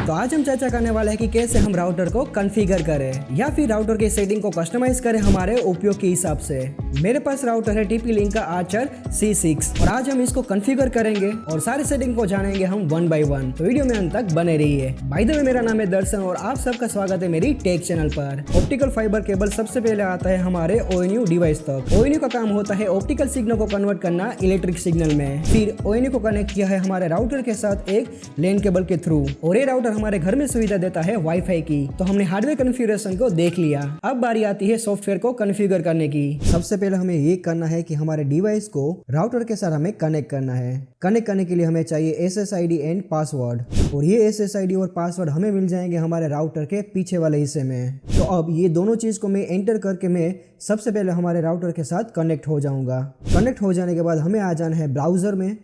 तो आज हम चर्चा करने वाले हैं कि कैसे हम राउटर को कॉन्फ़िगर करें या फिर राउटर की सेटिंग को कस्टमाइज करें हमारे उपयोग के हिसाब से। मेरे पास राउटर है TP-Link का आर्चर C6 और आज हम इसको कॉन्फ़िगर करेंगे और सारे सेटिंग को जानेंगे हम वन बाय वन। तो वीडियो में अंत तक बने रहिए। बाय द वे, मेरा नाम है दर्शन और आप सबका स्वागत है मेरी टेक चैनल पर। ऑप्टिकल फाइबर केबल सबसे पहले आता है हमारे ONU डिवाइस तक। ONU का काम होता है ऑप्टिकल सिग्नल को कन्वर्ट करना इलेक्ट्रिक सिग्नल में। फिर ONU को कनेक्ट किया है हमारे राउटर के साथ एक लैन केबल के थ्रू और ये राउटर हमारे घर में सुविधा देता है वाईफाई की। तो हमने हार्डवेयर कॉन्फ़िगरेशन को देख लिया, अब बारी आती है सॉफ्टवेयर को कॉन्फ़िगर करने की। सबसे पहले हमें ये करना है कि हमारे डिवाइस को राउटर के साथ हमें कनेक्ट करना है। कनेक्ट करने के लिए हमें चाहिए SSID एंड पासवर्ड और ये SSID और पासवर्ड हमें मिल जाएंगे हमारे राउटर के पीछे वाले हिस्से में। तो अब ये दोनों चीज को मैं एंटर करके मैं सबसे पहले हमारे राउटर के साथ कनेक्ट हो जाऊंगा। कनेक्ट हो जाने के बाद हमें आ जाना है ब्राउजर में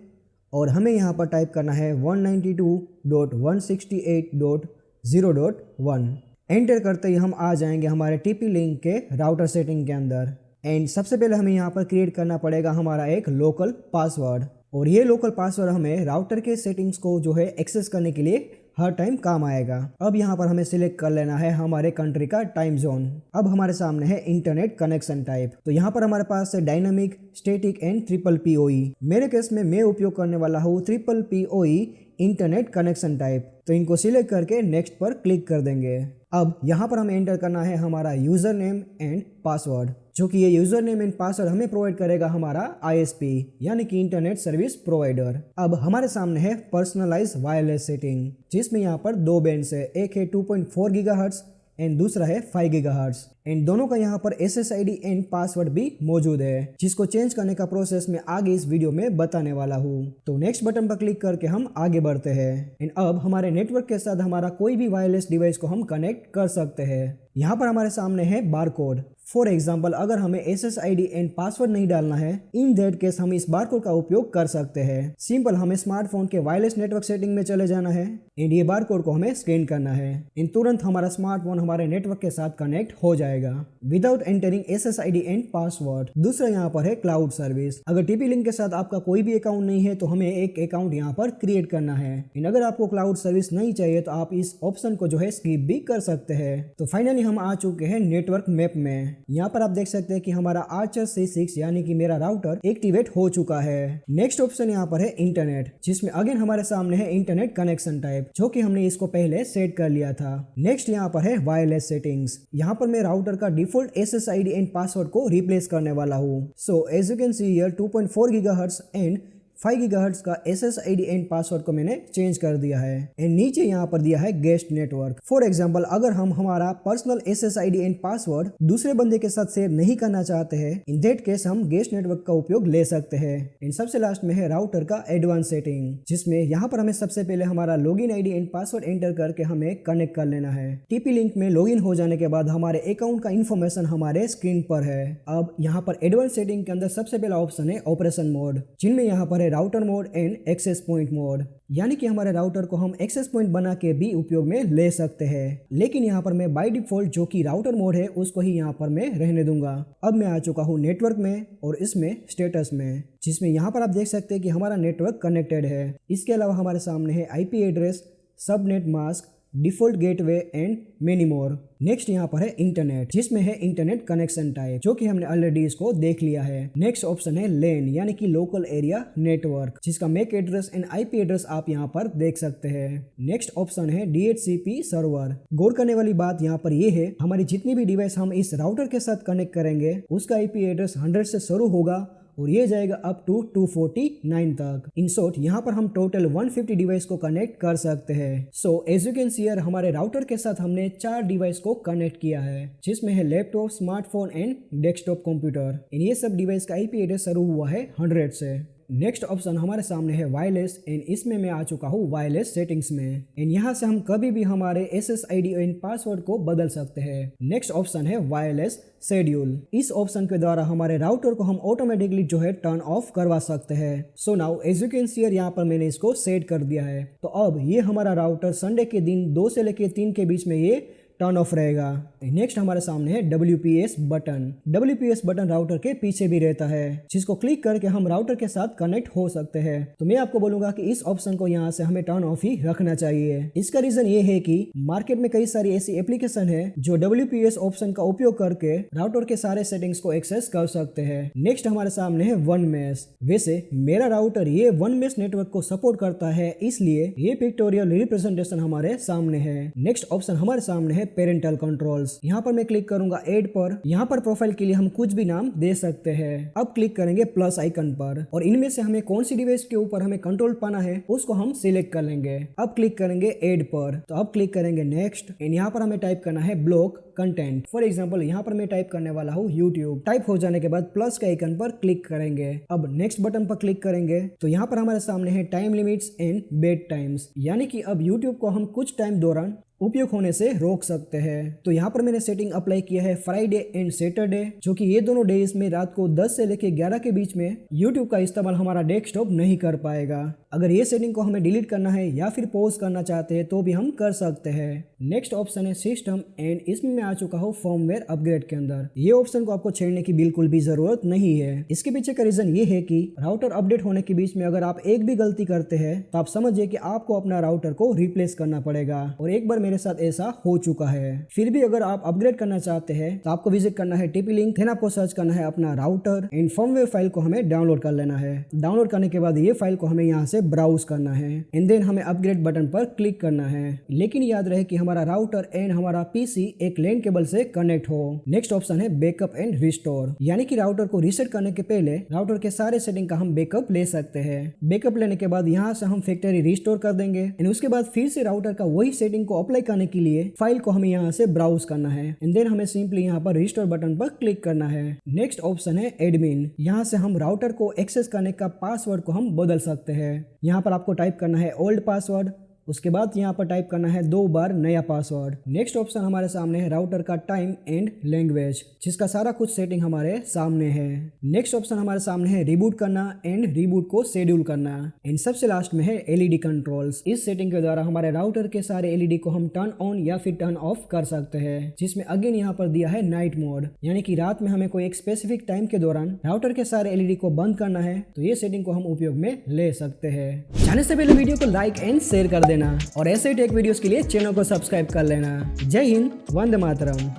और हमें यहाँ पर टाइप करना है 192.168.0.1। एंटर करते ही हम आ जाएंगे हमारे TP-Link के राउटर सेटिंग के अंदर। एंड सबसे पहले हमें यहाँ पर क्रिएट करना पड़ेगा हमारा एक लोकल पासवर्ड और ये लोकल पासवर्ड हमें राउटर के सेटिंग्स को जो है एक्सेस करने के लिए हर टाइम काम आएगा। अब यहाँ पर हमें सिलेक्ट कर लेना है हमारे कंट्री का टाइम जोन। अब हमारे सामने है इंटरनेट कनेक्शन टाइप। तो यहाँ पर हमारे पास है dynamic, static and triple PoE। मेरे केस में मैं उपयोग करने वाला हूँ triple PoE internet connection type. तो इनको सिलेक्ट करके नेक्स्ट पर क्लिक कर देंगे। अब यहाँ पर हमें एंटर करना है हमारा यूजर नेम एंड पासवर्ड, जो कि ये यूजर नेम एंड पासवर्ड हमें प्रोवाइड करेगा हमारा ISP यानी कि इंटरनेट सर्विस प्रोवाइडर। अब हमारे सामने है पर्सनलाइज वायरलेस सेटिंग, जिसमें यहाँ पर दो बैंड्स है, एक है 2.4 GHz एंड दूसरा है 5 GHz एंड दोनों का यहाँ पर SSID एंड पासवर्ड भी मौजूद है, जिसको चेंज करने का प्रोसेस मैं आगे इस वीडियो में बताने वाला हूँ। तो नेक्स्ट बटन पर क्लिक करके हम आगे बढ़ते हैं एंड अब हमारे नेटवर्क के साथ हमारा कोई भी वायरलेस डिवाइस को हम कनेक्ट कर सकते हैं। यहाँ पर हमारे सामने है बारकोड। फॉर एग्जाम्पल, अगर हमें SSID एंड पासवर्ड नहीं डालना है, इन दैट केस हम इस बारकोड का उपयोग कर सकते हैं। सिंपल, हमें स्मार्टफोन के वायरलेस नेटवर्क सेटिंग में चले जाना है एंड ये बारकोड को हमें स्कैन करना है एंड तुरंत हमारा स्मार्टफोन हमारे नेटवर्क के साथ कनेक्ट हो जाएगा without entering SSID and password. दूसरा यहाँ पर है क्लाउड सर्विस। अगर TP-Link के साथ आपका कोई भी अकाउंट नहीं है तो हमें एक अकाउंट यहाँ पर क्रिएट करना है एंड अगर आपको क्लाउड सर्विस नहीं चाहिए तो आप इस ऑप्शन को जो है स्किप भी कर सकते हैं। तो फाइनली हम आ चुके हैं नेटवर्क मैप में। यहाँ पर आप देख सकते हैं कि हमारा आर्चर C6 यानी कि मेरा राउटर एक्टिवेट हो चुका है। नेक्स्ट ऑप्शन यहाँ पर है इंटरनेट, जिसमें अगेन हमारे सामने है इंटरनेट कनेक्शन टाइप, जो कि हमने इसको पहले सेट कर लिया था। नेक्स्ट यहाँ पर है वायरलेस सेटिंग्स। यहाँ पर मैं राउटर का डिफॉल्ट SSID एंड पासवर्ड को रिप्लेस करने वाला हूँ। So as you can see here 2.4 GHz and 5 GHz का SSID एंड पासवर्ड को मैंने चेंज कर दिया है एंड नीचे यहाँ पर दिया है गेस्ट नेटवर्क। फॉर एग्जांपल, अगर हम हमारा पर्सनल SSID एंड पासवर्ड दूसरे बंदे के साथ शेयर नहीं करना चाहते हैं, इन दैट केस हम गेस्ट नेटवर्क का उपयोग ले सकते हैं। एंड सबसे लास्ट में है राउटर का एडवांस सेटिंग, जिसमें यहाँ पर हमें सबसे पहले हमारा login ID and password enter करके हमें कनेक्ट कर लेना है। TP-Link में लॉगिन हो जाने के बाद हमारे अकाउंट का इन्फॉर्मेशन हमारे स्क्रीन पर है। अब यहाँ पर एडवांस सेटिंग के अंदर सबसे पहला ऑप्शन है ऑपरेशन मोड, जिनमें यहाँ पर router mode and access point mode, यानी कि हमारे राउटर को हम एक्सेस पॉइंट बना के भी उपयोग में ले सकते हैं। लेकिन यहाँ पर मैं बाय डिफॉल्ट जो कि राउटर मोड है उसको ही यहाँ पर मैं रहने दूंगा। अब मैं आ चुका हूँ नेटवर्क में और इसमें स्टेटस में, जिसमें यहाँ पर आप देख सकते हैं कि हमारा नेटवर्क कनेक्टेड है। इसके अलावा हमारे सामने है IP address, subnet mask, default gateway and many more. Next यहाँ पर है इंटरनेट, जिसमें है इंटरनेट कनेक्शन टाइप, जो कि हमने ऑलरेडी इसको देख लिया है। नेक्स्ट ऑप्शन है LAN यानी कि लोकल एरिया नेटवर्क, जिसका MAC address and IP address आप यहाँ पर देख सकते हैं। नेक्स्ट ऑप्शन है DHCP सर्वर। गौर करने वाली बात यहाँ पर ये है, हमारी जितनी भी डिवाइस हम इस राउटर के साथ कनेक्ट करेंगे उसका IP एड्रेस 100 से शुरू होगा और ये जाएगा अप टू 249 तक। इन शॉर्ट यहाँ पर हम टोटल 150 डिवाइस को कनेक्ट कर सकते हैं। So as you can see here, हमारे राउटर के साथ हमने 4 डिवाइस को कनेक्ट किया है, जिसमें है laptop, smartphone and desktop computer. इन ये सब डिवाइस का IP एड्रेस शुरू हुआ है 100 से। नेक्स्ट ऑप्शन हमारे सामने है वायरलेस एंड इसमें मैं आ चुका हूँ वायरलेस सेटिंग्स में एंड यहाँ से हम कभी भी हमारे SSID एंड पासवर्ड को बदल सकते हैं। नेक्स्ट ऑप्शन है वायरलेस शेड्यूल। इस ऑप्शन के द्वारा हमारे राउटर को हम ऑटोमेटिकली जो है टर्न ऑफ करवा सकते हैं। So now as you can see here, यहाँ पर मैंने इसको सेट कर दिया है। तो अब ये हमारा राउटर संडे के दिन 2 से लेकर 3 के बीच में ये टर्न ऑफ रहेगा। नेक्स्ट हमारे सामने है WPS button. WPS button router के पीछे भी रहता है, जिसको क्लिक करके हम राउटर के साथ कनेक्ट हो सकते हैं। तो मैं आपको बोलूंगा कि इस ऑप्शन को यहाँ से हमें टर्न ऑफ ही रखना चाहिए। इसका रीजन ये है कि मार्केट में कई सारी ऐसी एप्लीकेशन है जो WPS ऑप्शन का उपयोग करके राउटर के सारे सेटिंग्स को एक्सेस कर सकते हैं। नेक्स्ट हमारे सामने है वन मेश। वैसे मेरा राउटर ये वन मेश नेटवर्क को सपोर्ट करता है, इसलिए ये पिक्टोरियल रिप्रेजेंटेशन हमारे सामने है। नेक्स्ट ऑप्शन हमारे सामने है पेरेंटल कंट्रोल्स। यहाँ पर मैं क्लिक करूंगा ऐड पर। यहाँ पर प्रोफाइल के लिए हम कुछ भी नाम दे सकते हैं। अब क्लिक करेंगे प्लस आइकन पर और इनमें से हमें कौन सी डिवाइस के ऊपर हमें कंट्रोल पाना है उसको हम सिलेक्ट कर लेंगे। अब क्लिक करेंगे ऐड पर, तो अब क्लिक करेंगे नेक्स्ट एंड यहाँ पर हमें टाइप करना है ब्लॉक कंटेंट। फॉर एग्जांपल यहाँ पर मैं टाइप करने वाला हूँ यूट्यूब। टाइप हो जाने के बाद प्लस के आइकन पर क्लिक करेंगे। अब नेक्स्ट बटन पर क्लिक करेंगे तो यहाँ पर हमारे सामने है time limits and bed times, यानी कि अब यूट्यूब को हम कुछ टाइम दौरान उपयोग होने से रोक सकते हैं। तो यहाँ पर मैंने सेटिंग अप्लाई किया है फ्राइडे एंड सैटरडे, जो कि ये दोनों डेज में रात को 10 से लेकर 11 के बीच में यूट्यूब का इस्तेमाल हमारा डेस्कटॉप नहीं कर पाएगा। अगर ये सेटिंग को हमें डिलीट करना है या फिर पॉज करना चाहते हैं तो भी हम कर सकते हैं। नेक्स्ट ऑप्शन है सिस्टम एंड इसमें मैं आ चुका हूँ फर्मवेयर अपग्रेड के अंदर। ये ऑप्शन को आपको छेड़ने की बिल्कुल भी जरूरत नहीं है। इसके पीछे का रीजन ये है कि राउटर अपडेट होने के बीच में अगर आप एक भी गलती करते हैं तो आप समझिए कि आपको अपना राउटर को रिप्लेस करना पड़ेगा, और एक बार मेरे साथ ऐसा हो चुका है। फिर भी अगर आप अपग्रेड करना चाहते हैं तो आपको विजिट करना है TP लिंक, देन आपको सर्च करना है अपना राउटर एंड फर्मवेयर फाइल को हमें डाउनलोड कर लेना है। डाउनलोड करने के बाद ये फाइल को हमें यहाँ से ब्राउज करना है एंड देन हमें अपग्रेड बटन पर क्लिक करना है। लेकिन याद रहे कि हमारा राउटर एंड हमारा PC एक लैन केबल से कनेक्ट हो। नेक्स्ट ऑप्शन है बैकअप एंड रिस्टोर, यानी कि राउटर को रीसेट करने के पहले राउटर के सारे सेटिंग का हम बैकअप ले सकते हैं। बैकअप लेने के बाद यहाँ से हम फैक्ट्री रिस्टोर कर देंगे एंड उसके बाद फिर से राउटर का वही सेटिंग को अप्लाई करने के लिए फाइल को हमें यहाँ से ब्राउज करना है एंड देन हमें सिंपली यहाँ पर रिस्टोर बटन पर क्लिक करना है। नेक्स्ट ऑप्शन है एडमिन। यहाँ से हम राउटर को एक्सेस करने का पासवर्ड को हम बदल सकते हैं। यहाँ पर आपको टाइप करना है ओल्ड पासवर्ड, उसके बाद यहाँ पर टाइप करना है 2 बार नया पासवर्ड। नेक्स्ट ऑप्शन हमारे सामने है राउटर का टाइम एंड लैंग्वेज, जिसका सारा कुछ सेटिंग हमारे सामने है। नेक्स्ट ऑप्शन हमारे सामने है रिबूट करना एंड रिबूट को शेड्यूल करना एंड सबसे लास्ट में है LED कंट्रोल्स। इस सेटिंग के द्वारा हमारे राउटर के सारे LED को हम टर्न ऑन या फिर टर्न ऑफ कर सकते हैं, जिसमें अगेन यहाँ पर दिया है नाइट मोड, यानी कि रात में हमें कोई एक स्पेसिफिक टाइम के दौरान राउटर के सारे LED को बंद करना है तो ये सेटिंग को हम उपयोग में ले सकते हैं। जाने से पहले वीडियो को लाइक एंड शेयर कर देना और ऐसे टेक वीडियोस के लिए चैनल को सब्सक्राइब कर लेना। जय हिंद, वंदे मातरम।